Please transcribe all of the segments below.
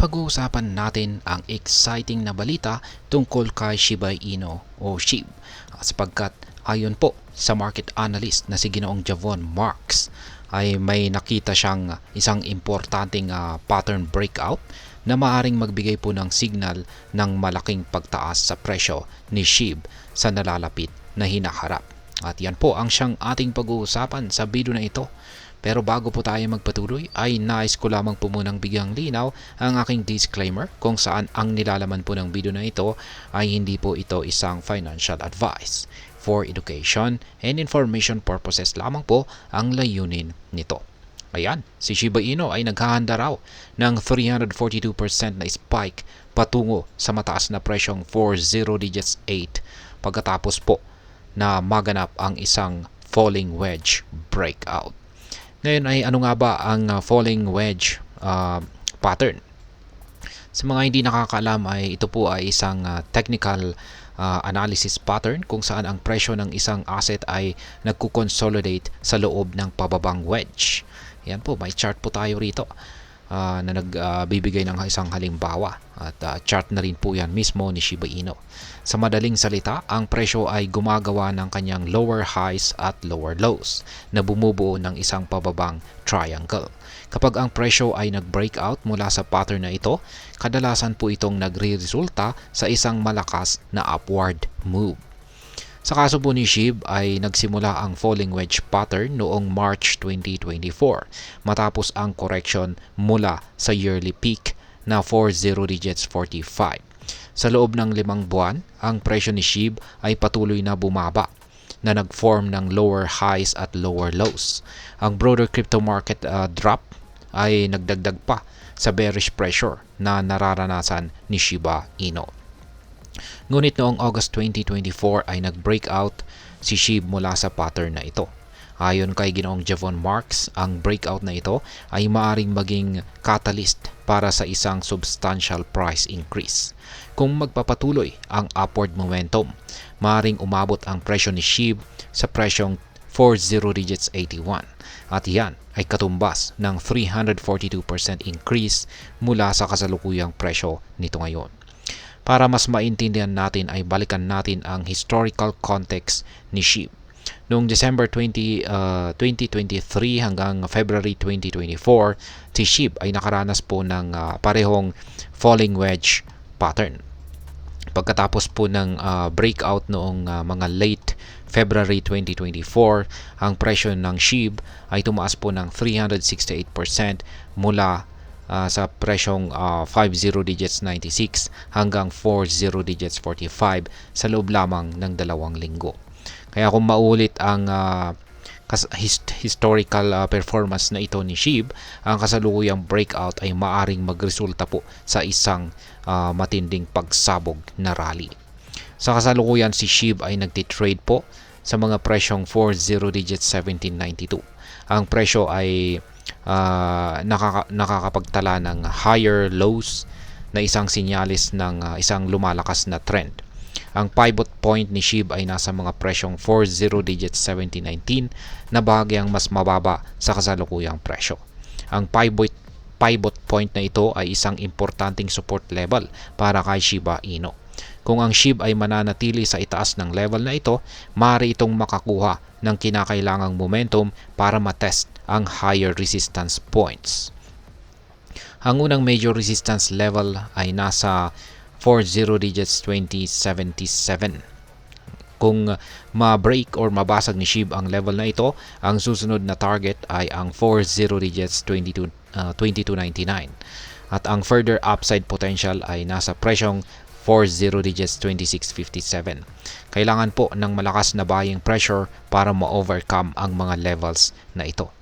Pag-uusapan natin ang exciting na balita tungkol kay Shiba Inu o SHIB sapagkat ayon po sa market analyst na si Ginoong Javon Marks ay may nakita siyang isang importanteng pattern breakout na maaring magbigay po ng signal ng malaking pagtaas sa presyo ni SHIB sa nalalapit na hinaharap. At yan po ang siyang ating pag-uusapan sa video na ito. Pero bago po tayo magpatuloy ay nais ko lamang po munang bigyang linaw ang aking disclaimer kung saan ang nilalaman po ng video na ito ay hindi po ito isang financial advice. For education and information purposes lamang po ang layunin nito. Ayan, si Shiba Inu ay naghahanda raw ng 342% na spike patungo sa mataas na presyong 40 digits 8 pagkatapos po na maganap ang isang falling wedge breakout. Ngayon ay ano nga ba ang falling wedge pattern? Sa mga hindi nakakaalam ay ito po ay isang technical analysis pattern kung saan ang presyo ng isang asset ay nagko-consolidate sa loob ng pababang wedge. Yan po, may chart po tayo rito na nagbibigay ng isang halimbawa at chart na rin po yan mismo ni Shiba Inu. Sa madaling salita, ang presyo ay gumagawa ng kanyang lower highs at lower lows na bumubuo ng isang pababang triangle. Kapag ang presyo ay nag-breakout mula sa pattern na ito, kadalasan po itong nagre-resulta sa isang malakas na upward move. Sa kaso po ni SHIB ay nagsimula ang falling wedge pattern noong March 2024 matapos ang correction mula sa yearly peak na 40 digits 45. Sa loob ng 5 buwan, ang presyo ni SHIB ay patuloy na bumaba na nag-form ng lower highs at lower lows. Ang broader crypto market drop ay nagdagdag pa sa bearish pressure na nararanasan ni Shiba Inu. Ngunit noong August 2024 ay nag-breakout si SHIB mula sa pattern na ito. Ayon kay Ginoong Javon Marks, ang breakout na ito ay maaring maging catalyst para sa isang substantial price increase. Kung magpapatuloy ang upward momentum, maaring umabot ang presyo ni SHIB sa presyong 40 digits 81 at yan ay katumbas ng 342% increase mula sa kasalukuyang presyo nito ngayon. Para mas maintindihan natin ay balikan natin ang historical context ni SHIB. Noong December 2023 hanggang February 2024, si SHIB ay nakaranas po ng parehong falling wedge pattern. Pagkatapos po ng breakout noong mga late February 2024, ang presyo ng SHIB ay tumaas po ng 368% mula sa presyong 50 digits 96 hanggang 40 digits 45 sa loob lamang ng 2 linggo. Kaya kung maulit ang historical performance na ito ni SHIB, ang kasalukuyang breakout ay maaring magresulta po sa isang matinding pagsabog na rally. Sa kasalukuyan si SHIB ay nagtitrade po sa mga presyong 40 digits 1792. Ang presyo ay nakakapagtala ng higher lows na isang sinyalis ng isang lumalakas na trend. Ang pivot point ni SHIB ay nasa mga presyong 40 digits 1719 na bahagyang mas mababa sa kasalukuyang presyo. Ang pivot point na ito ay isang importanteng support level para kay Shiba Inu. Kung ang SHIB ay mananatili sa itaas ng level na ito, maaari itong makakuha ng kinakailangang momentum para matest ang higher resistance points. Ang unang major resistance level ay nasa 40 digits 2077. Kung ma-break or mabasag ni SHIB ang level na ito, ang susunod na target ay ang 40 digits 2299. At ang further upside potential ay nasa presyong 40 digits 2657. Kailangan po ng malakas na buying pressure para ma-overcome ang mga levels na ito.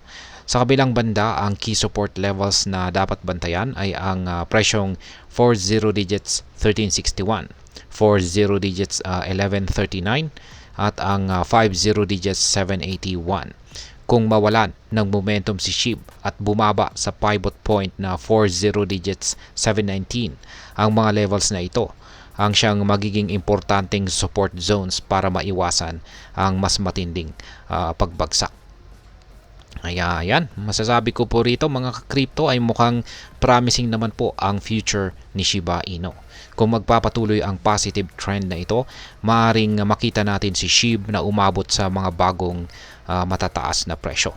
Sa kabilang banda, ang key support levels na dapat bantayan ay ang presyong 40 digits 1361, 40 digits 1139 at ang 50 digits 781. Kung mawalan ng momentum si SHIB at bumaba sa pivot point na 40 digits 719, ang mga levels na ito ang siyang magiging importanteng support zones para maiwasan ang mas matinding pagbagsak. Ayan, masasabi ko po rito mga ka-crypto ay mukhang promising naman po ang future ni Shiba Inu. Kung magpapatuloy ang positive trend na ito, maaaring makita natin si SHIB na umabot sa mga bagong matataas na presyo.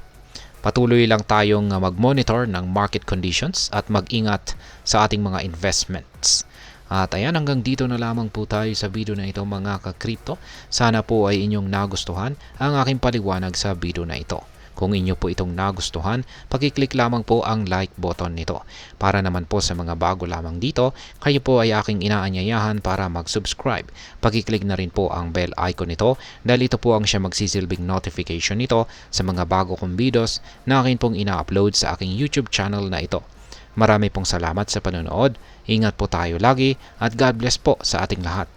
Patuloy lang tayong mag-monitor ng market conditions at mag-ingat sa ating mga investments. At ayan, hanggang dito na lamang po tayo sa video na ito mga ka-crypto. Sana po ay inyong nagustuhan ang aking paliwanag sa video na ito. Kung inyo po itong nagustuhan, pakiclick lamang po ang like button nito. Para naman po sa mga bago lamang dito, kayo po ay aking inaanyayahan para mag-subscribe. Pakiclick na rin po ang bell icon nito dahil ito po ang siya magsisilbing notification nito sa mga bago kong videos na akin pong ina-upload sa aking YouTube channel na ito. Marami pong salamat sa panonood. Ingat po tayo lagi at God bless po sa ating lahat.